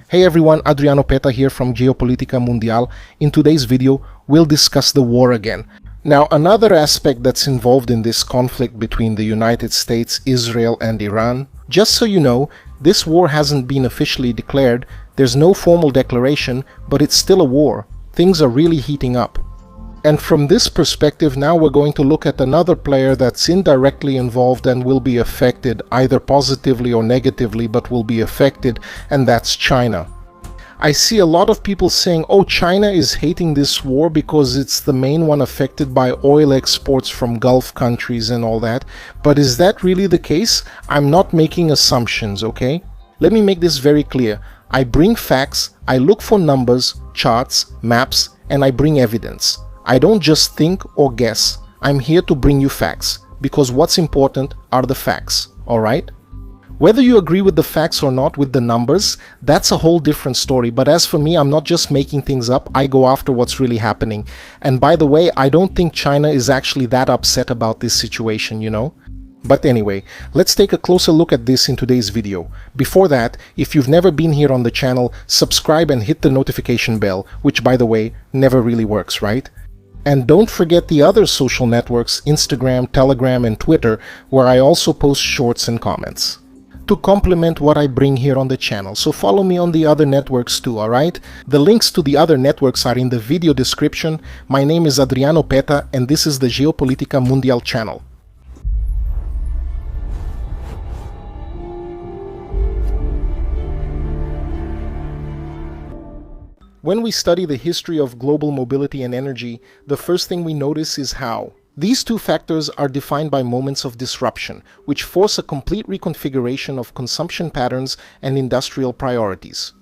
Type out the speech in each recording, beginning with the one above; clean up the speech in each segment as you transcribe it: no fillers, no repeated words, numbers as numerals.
Hey everyone, Adriano Peta here from Geopolitical Mundial. In today's video, we'll discuss the war again. Now, another aspect that's involved in this conflict between the United States, Israel, and Iran. Just so you know, this war hasn't been officially declared, there's no formal declaration, but it's still a war. Things are really heating up. And from this perspective, now we're going to look at another player that's indirectly involved and will be affected, either positively or negatively, but will be affected, and that's China. I see a lot of people saying, oh, China is hating this war because it's the main one affected by oil exports from Gulf countries and all that. But is that really the case? I'm not making assumptions, okay? Let me make this very clear. I bring facts, I look for numbers, charts, maps, and I bring evidence. I don't just think or guess. I'm here to bring you facts, because what's important are the facts, alright? Whether you agree with the facts or not, with the numbers, that's a whole different story. But as for me, I'm not just making things up, I go after what's really happening. And by the way, I don't think China is actually that upset about this situation, you know? But anyway, let's take a closer look at this in today's video. Before that, if you've never been here on the channel, subscribe and hit the notification bell, which by the way, never really works, right? And don't forget the other social networks, Instagram, Telegram, and Twitter, where I also post shorts and comments to complement what I bring here on the channel. So follow me on the other networks too, alright? The links to the other networks are in the video description. My name is Adriano Peta, and this is the Geopolitical Mundial channel. When we study the history of global mobility and energy, the first thing we notice is how these two factors are defined by moments of disruption, which force a complete reconfiguration of consumption patterns and industrial priorities.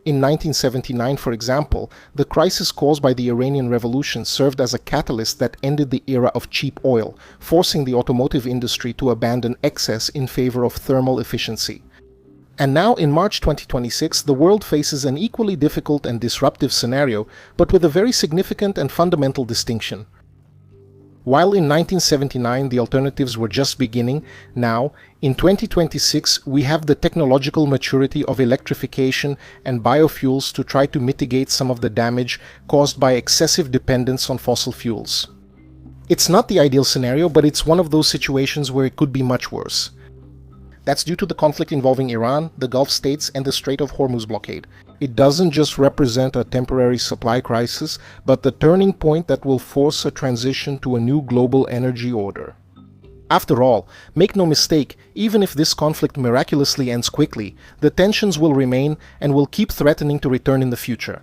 In 1979, for example, the crisis caused by the Iranian Revolution served as a catalyst that ended the era of cheap oil, forcing the automotive industry to abandon excess in favor of thermal efficiency. And now, in March 2026, the world faces an equally difficult and disruptive scenario, but with a very significant and fundamental distinction. While in 1979 the alternatives were just beginning, now, in 2026, we have the technological maturity of electrification and biofuels to try to mitigate some of the damage caused by excessive dependence on fossil fuels. It's not the ideal scenario, but it's one of those situations where it could be much worse. That's due to the conflict involving Iran, the Gulf states, and the Strait of Hormuz blockade. It doesn't just represent a temporary supply crisis, but the turning point that will force a transition to a new global energy order. After all, make no mistake, even if this conflict miraculously ends quickly, the tensions will remain and will keep threatening to return in the future.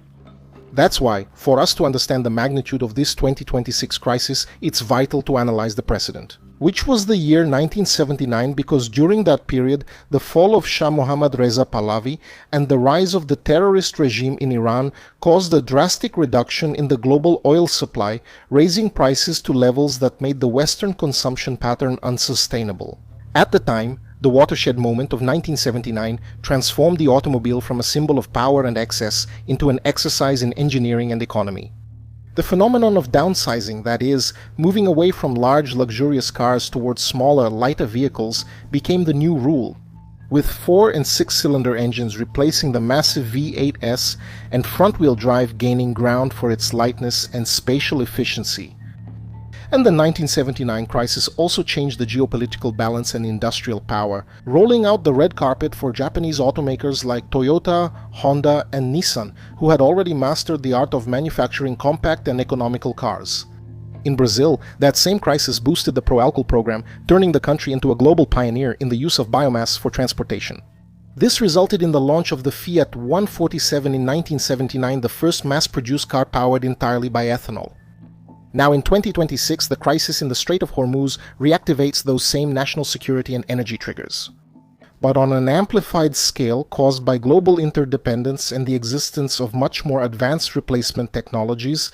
That's why, for us to understand the magnitude of this 2026 crisis, it's vital to analyze the precedent. Which was the year 1979, because during that period, the fall of Shah Mohammad Reza Pahlavi and the rise of the terrorist regime in Iran caused a drastic reduction in the global oil supply, raising prices to levels that made the Western consumption pattern unsustainable. At the time, the watershed moment of 1979 transformed the automobile from a symbol of power and excess into an exercise in engineering and economy. The phenomenon of downsizing, that is, moving away from large luxurious cars towards smaller, lighter vehicles, became the new rule, with 4- and 6-cylinder engines replacing the massive V8S and front-wheel drive gaining ground for its lightness and spatial efficiency. And the 1979 crisis also changed the geopolitical balance and industrial power, rolling out the red carpet for Japanese automakers like Toyota, Honda, and Nissan, who had already mastered the art of manufacturing compact and economical cars. In Brazil, that same crisis boosted the Pro-Álcool program, turning the country into a global pioneer in the use of biomass for transportation. This resulted in the launch of the Fiat 147 in 1979, the first mass-produced car powered entirely by ethanol. Now in 2026, the crisis in the Strait of Hormuz reactivates those same national security and energy triggers, but on an amplified scale caused by global interdependence and the existence of much more advanced replacement technologies.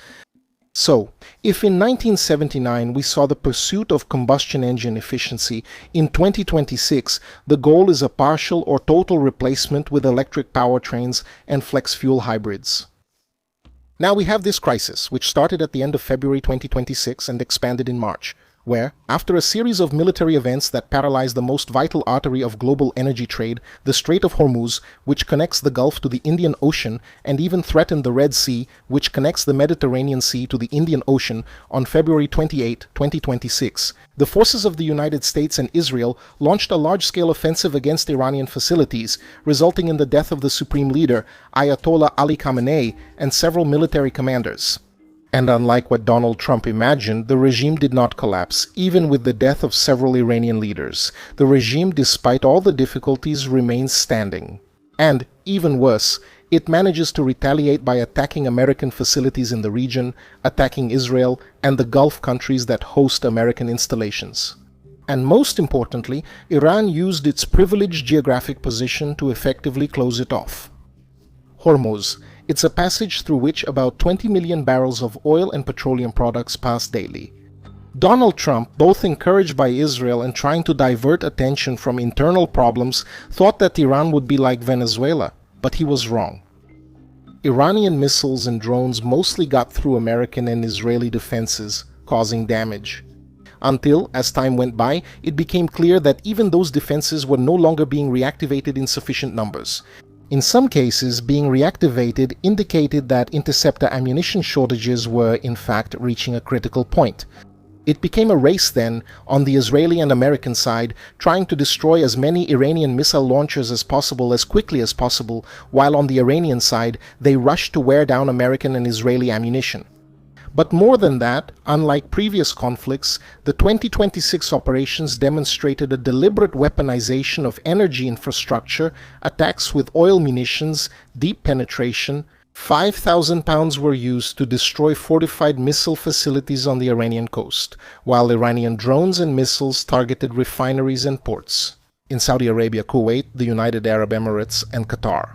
So, if in 1979 we saw the pursuit of combustion engine efficiency, in 2026 the goal is a partial or total replacement with electric powertrains and flex fuel hybrids. Now we have this crisis, which started at the end of February 2026 and expanded in March. where, after a series of military events that paralyzed the most vital artery of global energy trade, the Strait of Hormuz, which connects the Gulf to the Indian Ocean, and even threatened the Red Sea, which connects the Mediterranean Sea to the Indian Ocean, on February 28, 2026, the forces of the United States and Israel launched a large-scale offensive against Iranian facilities, resulting in the death of the supreme leader, Ayatollah Ali Khamenei, and several military commanders. And unlike what Donald Trump imagined, the regime did not collapse, even with the death of several Iranian leaders. The regime, despite all the difficulties, remains standing. And, even worse, it manages to retaliate by attacking American facilities in the region, attacking Israel, and the Gulf countries that host American installations. And most importantly, Iran used its privileged geographic position to effectively close it off. Hormuz. It's a passage through which about 20 million barrels of oil and petroleum products pass daily. Donald Trump, both encouraged by Israel and trying to divert attention from internal problems, thought that Iran would be like Venezuela, but he was wrong. Iranian missiles and drones mostly got through American and Israeli defenses, causing damage. Until, as time went by, it became clear that even those defenses were no longer being reactivated in sufficient numbers. In some cases, being reactivated indicated that interceptor ammunition shortages were, in fact, reaching a critical point. It became a race then, on the Israeli and American side, trying to destroy as many Iranian missile launchers as possible as quickly as possible, while on the Iranian side, they rushed to wear down American and Israeli ammunition. But more than that, unlike previous conflicts, the 2026 operations demonstrated a deliberate weaponization of energy infrastructure, attacks with oil munitions, deep penetration. 5,000 pounds were used to destroy fortified missile facilities on the Iranian coast, while Iranian drones and missiles targeted refineries and ports in Saudi Arabia, Kuwait, the United Arab Emirates, and Qatar.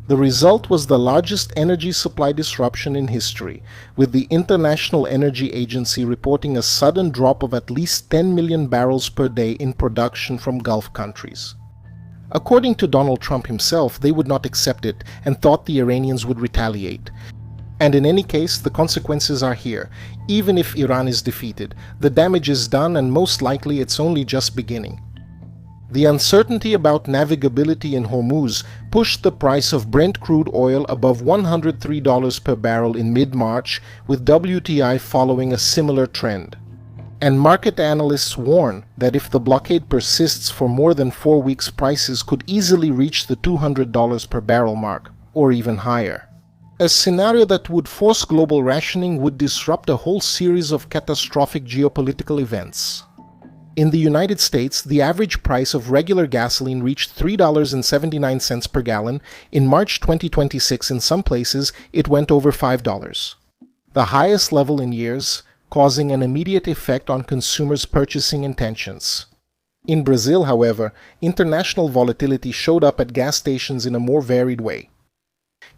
The result was the largest energy supply disruption in history, with the International Energy Agency reporting a sudden drop of at least 10 million barrels per day in production from Gulf countries. According to Donald Trump himself, they would not accept it and thought the Iranians would retaliate. And in any case, the consequences are here. Even if Iran is defeated, the damage is done and most likely it's only just beginning. The uncertainty about navigability in Hormuz pushed the price of Brent crude oil above $103 per barrel in mid-March, with WTI following a similar trend. And market analysts warn that if the blockade persists for more than 4 weeks, prices could easily reach the $200 per barrel mark, or even higher. A scenario that would force global rationing would disrupt a whole series of catastrophic geopolitical events. In the United States, the average price of regular gasoline reached $3.79 per gallon. In March 2026, in some places, it went over $5. The highest level in years, causing an immediate effect on consumers' purchasing intentions. In Brazil, however, international volatility showed up at gas stations in a more varied way.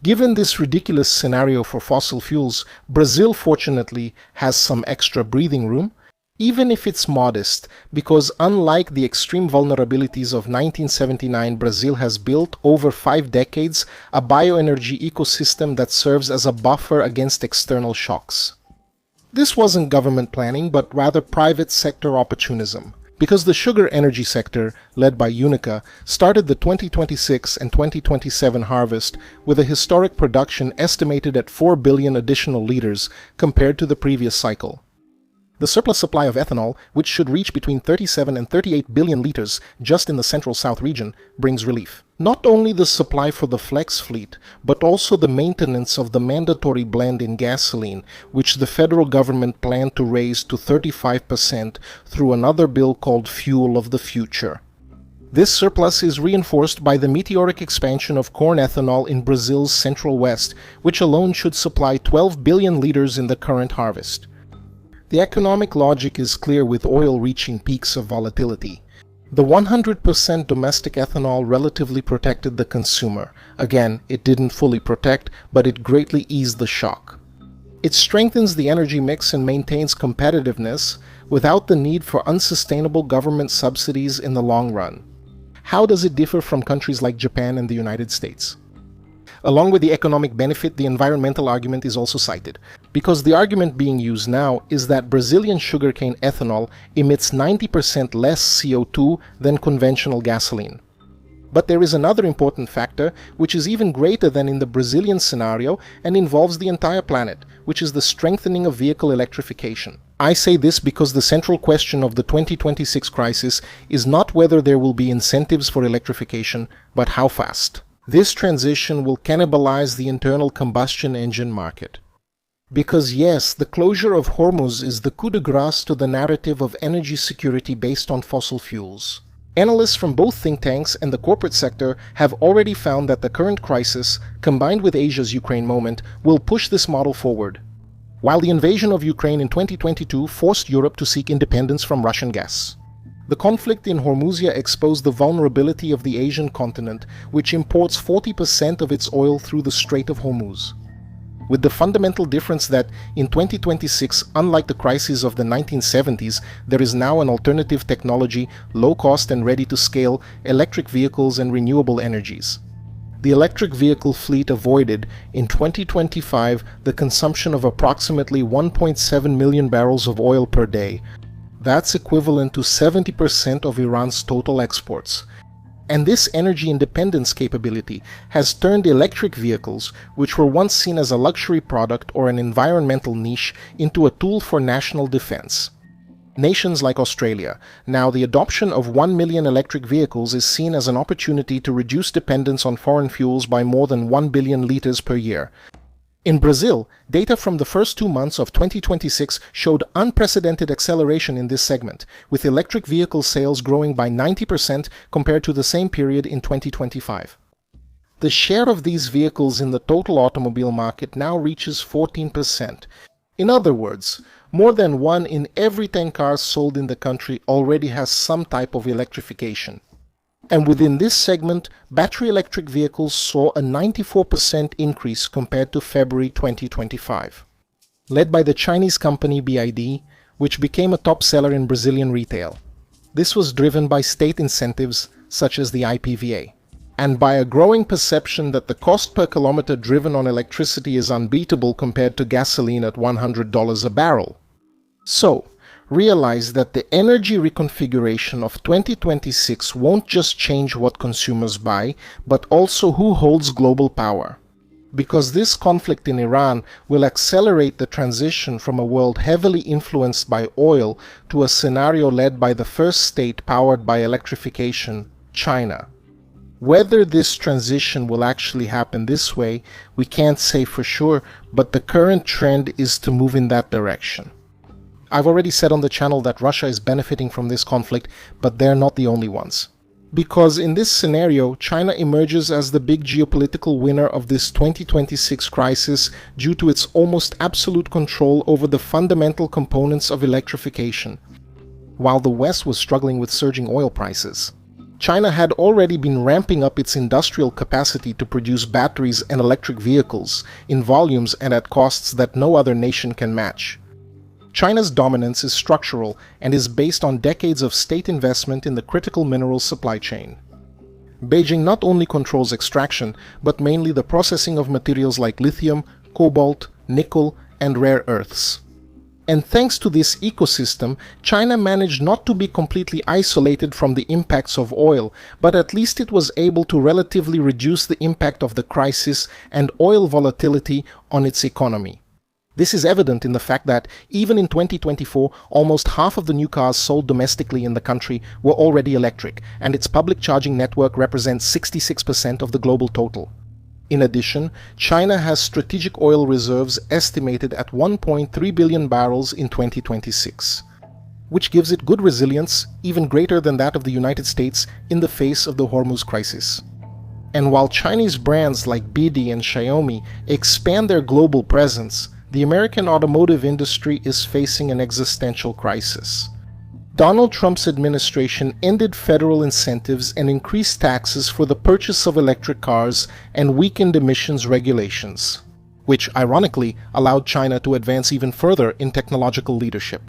Given this ridiculous scenario for fossil fuels, Brazil fortunately has some extra breathing room, even if it's modest, because unlike the extreme vulnerabilities of 1979, Brazil has built over 5 decades a bioenergy ecosystem that serves as a buffer against external shocks. This wasn't government planning, but rather private sector opportunism, because the sugar energy sector, led by Unica, started the 2026 and 2027 harvest with a historic production estimated at 4 billion additional liters compared to the previous cycle. The surplus supply of ethanol, which should reach between 37 and 38 billion liters just in the Central-South region, brings relief. Not only the supply for the flex fleet, but also the maintenance of the mandatory blend in gasoline, which the federal government planned to raise to 35% through another bill called Fuel of the Future. This surplus is reinforced by the meteoric expansion of corn ethanol in Brazil's Central West, which alone should supply 12 billion liters in the current harvest. The economic logic is clear with oil reaching peaks of volatility. The 100% domestic ethanol relatively protected the consumer. Again, it didn't fully protect, but it greatly eased the shock. It strengthens the energy mix and maintains competitiveness without the need for unsustainable government subsidies in the long run. How does it differ from countries like Japan and the United States? Along with the economic benefit, the environmental argument is also cited, because the argument being used now is that Brazilian sugarcane ethanol emits 90% less CO2 than conventional gasoline. But there is another important factor, which is even greater than in the Brazilian scenario and involves the entire planet, which is the strengthening of vehicle electrification. I say this because the central question of the 2026 crisis is not whether there will be incentives for electrification, but how fast. This transition will cannibalize the internal combustion engine market. Because yes, the closure of Hormuz is the coup de grace to the narrative of energy security based on fossil fuels. Analysts from both think tanks and the corporate sector have already found that the current crisis, combined with Asia's Ukraine moment, will push this model forward. While the invasion of Ukraine in 2022 forced Europe to seek independence from Russian gas. The conflict in Hormuz exposed the vulnerability of the Asian continent, which imports 40% of its oil through the Strait of Hormuz. With the fundamental difference that in 2026, unlike the crises of the 1970s, there is now an alternative technology, low cost and ready to scale, electric vehicles and renewable energies. The electric vehicle fleet avoided, in 2025, the consumption of approximately 1.7 million barrels of oil per day. That's equivalent to 70% of Iran's total exports. And this energy independence capability has turned electric vehicles, which were once seen as a luxury product or an environmental niche, into a tool for national defense. Nations like Australia, now the adoption of 1 million electric vehicles is seen as an opportunity to reduce dependence on foreign fuels by more than 1 billion liters per year. In Brazil, data from the first 2 months of 2026 showed unprecedented acceleration in this segment, with electric vehicle sales growing by 90% compared to the same period in 2025. The share of these vehicles in the total automobile market now reaches 14%. In other words, more than 1 in every 10 cars sold in the country already has some type of electrification. And within this segment, battery electric vehicles saw a 94% increase compared to February 2025. Led by the Chinese company BYD, which became a top seller in Brazilian retail. This was driven by state incentives such as the IPVA, and by a growing perception that the cost per kilometer driven on electricity is unbeatable compared to gasoline at $100 a barrel. So, realize that the energy reconfiguration of 2026 won't just change what consumers buy, but also who holds global power. Because this conflict in Iran will accelerate the transition from a world heavily influenced by oil to a scenario led by the first state powered by electrification, China. Whether this transition will actually happen this way, we can't say for sure, but the current trend is to move in that direction. I've already said on the channel that Russia is benefiting from this conflict, but they're not the only ones. Because in this scenario, China emerges as the big geopolitical winner of this 2026 crisis due to its almost absolute control over the fundamental components of electrification, while the West was struggling with surging oil prices. China had already been ramping up its industrial capacity to produce batteries and electric vehicles in volumes and at costs that no other nation can match. China's dominance is structural and is based on decades of state investment in the critical minerals supply chain. Beijing not only controls extraction, but mainly the processing of materials like lithium, cobalt, nickel, and rare earths. And thanks to this ecosystem, China managed not to be completely isolated from the impacts of oil, but at least it was able to relatively reduce the impact of the crisis and oil volatility on its economy. This is evident in the fact that, even in 2024, almost half of the new cars sold domestically in the country were already electric, and its public charging network represents 66% of the global total. In addition, China has strategic oil reserves estimated at 1.3 billion barrels in 2026, which gives it good resilience, even greater than that of the United States in the face of the Hormuz crisis. And while Chinese brands like BYD and Xiaomi expand their global presence, the American automotive industry is facing an existential crisis. Donald Trump's administration ended federal incentives and increased taxes for the purchase of electric cars and weakened emissions regulations, which ironically allowed China to advance even further in technological leadership.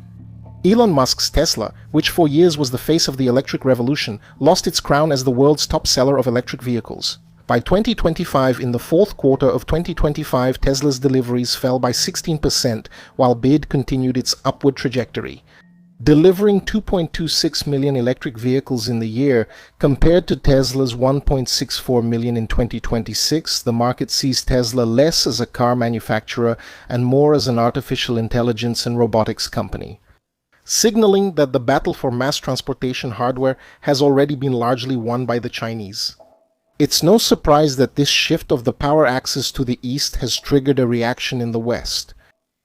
Elon Musk's Tesla, which for years was the face of the electric revolution, lost its crown as the world's top seller of electric vehicles. By 2025, in the fourth quarter of 2025, Tesla's deliveries fell by 16%, while BYD continued its upward trajectory. Delivering 2.26 million electric vehicles in the year, compared to Tesla's 1.64 million in 2026, the market sees Tesla less as a car manufacturer and more as an artificial intelligence and robotics company, signaling that the battle for mass transportation hardware has already been largely won by the Chinese. It's no surprise that this shift of the power axis to the east has triggered a reaction in the West.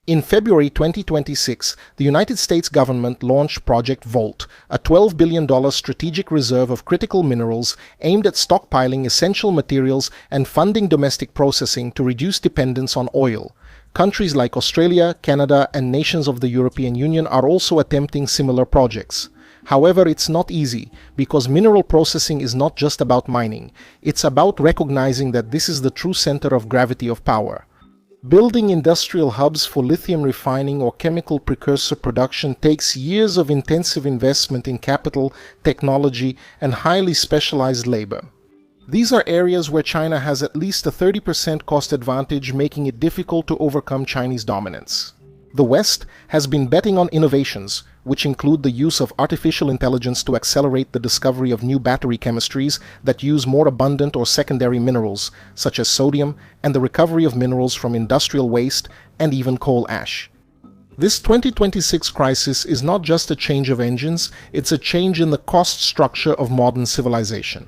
In February 2026, the United States government launched Project Volt, a $12 billion strategic reserve of critical minerals aimed at stockpiling essential materials and funding domestic processing to reduce dependence on oil. Countries like Australia, Canada, and nations of the European Union are also attempting similar projects. However, it's not easy, because mineral processing is not just about mining. It's about recognizing that this is the true center of gravity of power. Building industrial hubs for lithium refining or chemical precursor production takes years of intensive investment in capital, technology, and highly specialized labor. These are areas where China has at least a 30% cost advantage, making it difficult to overcome Chinese dominance. The West has been betting on innovations, which include the use of artificial intelligence to accelerate the discovery of new battery chemistries that use more abundant or secondary minerals, such as sodium, and the recovery of minerals from industrial waste and even coal ash. This 2026 crisis is not just a change of engines, it's a change in the cost structure of modern civilization.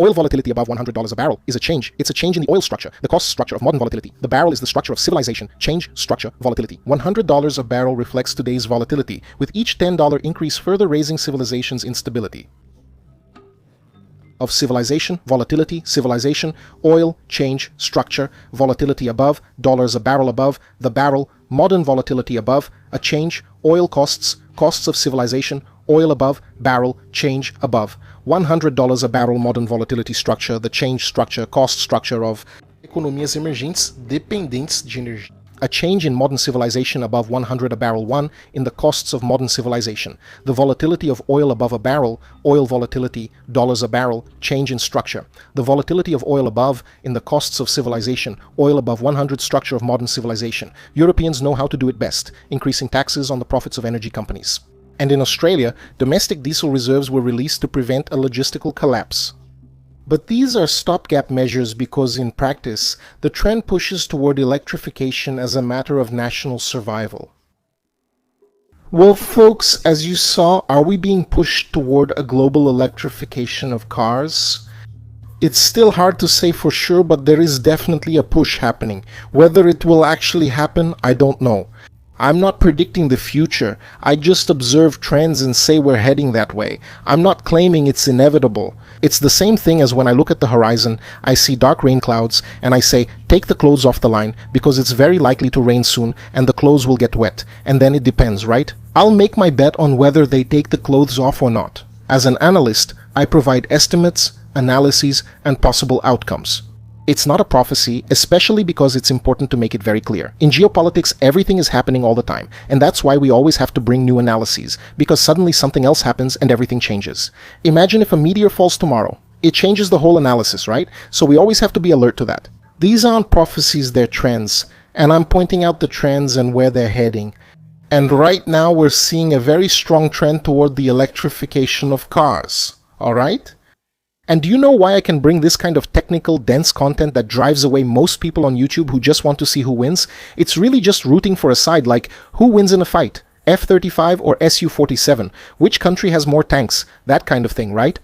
Oil volatility above $100 a barrel is a change. It's a change in the oil structure, the cost structure of modern volatility. The barrel is the structure of civilization. Change, structure, volatility. $100 a barrel reflects today's volatility, with each $10 increase further raising civilization's instability. Of civilization, volatility, civilization, oil, change, structure, volatility above, dollars a barrel above, the barrel, modern volatility above, a change, oil costs, costs of civilization, oil above, barrel, change above. $100 a barrel modern volatility structure, the change structure, cost structure of economias emergentes dependentes de energia. A change in modern civilization above 100 a barrel. 1 in the costs of modern civilization. The volatility of oil above a barrel, oil volatility, dollars a barrel, change in structure. The volatility of oil above in the costs of civilization, oil above 100 structure of modern civilization. Europeans know how to do it best, increasing taxes on the profits of energy companies. And in Australia, domestic diesel reserves were released to prevent a logistical collapse. But these are stopgap measures because, in practice, the trend pushes toward electrification as a matter of national survival. Well, folks, as you saw, are we being pushed toward a global electrification of cars? It's still hard to say for sure, but there is definitely a push happening. Whether it will actually happen, I don't know. I'm not predicting the future. I just observe trends and say we're heading that way. I'm not claiming it's inevitable. It's the same thing as when I look at the horizon, I see dark rain clouds, and I say, take the clothes off the line, because it's very likely to rain soon, and the clothes will get wet. And then it depends, right? I'll make my bet on whether they take the clothes off or not. As an analyst, I provide estimates, analyses, and possible outcomes. It's not a prophecy, especially because it's important to make it very clear. In geopolitics, everything is happening all the time, and that's why we always have to bring new analyses, because suddenly something else happens and everything changes. Imagine if a meteor falls tomorrow. It changes the whole analysis, right? So we always have to be alert to that. These aren't prophecies, they're trends, and I'm pointing out the trends and where they're heading. And right now we're seeing a very strong trend toward the electrification of cars, alright? And do you know why I can bring this kind of technical, dense content that drives away most people on YouTube who just want to see who wins? It's really just rooting for a side, like who wins in a fight? F-35 or Su-47? Which country has more tanks? That kind of thing, right?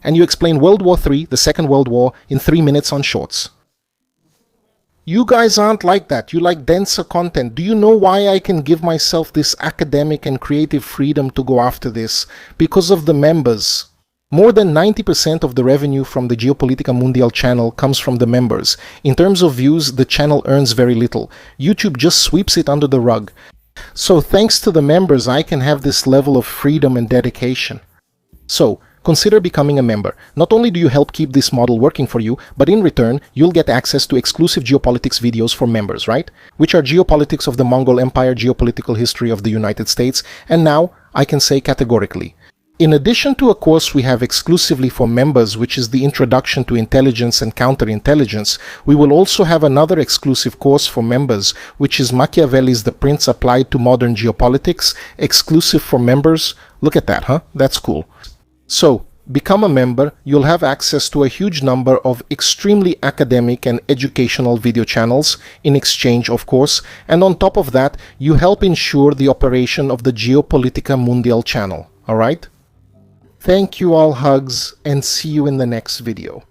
And you explain World War III, the Second World War, in 3 minutes on Shorts. You guys aren't like that. You like denser content. Do you know why I can give myself this academic and creative freedom to go after this? Because of the members. More than 90% of the revenue from the Geopolitical Mundial channel comes from the members. In terms of views, the channel earns very little. YouTube just sweeps it under the rug. So thanks to the members, I can have this level of freedom and dedication. So, consider becoming a member. Not only do you help keep this model working for you, but in return, you'll get access to exclusive geopolitics videos for members, right? Which are geopolitics of the Mongol Empire, geopolitical history of the United States, and now, I can say categorically, In addition to a course we have exclusively for members, which is the Introduction to Intelligence and Counterintelligence, we will also have another exclusive course for members, which is Machiavelli's The Prince Applied to Modern Geopolitics, exclusive for members. Look at that, huh? That's cool. So, become a member, you'll have access to a huge number of extremely academic and educational video channels, in exchange, of course, and on top of that, you help ensure the operation of the Geopolitica Mundial channel, alright? Thank you all, hugs, and see you in the next video.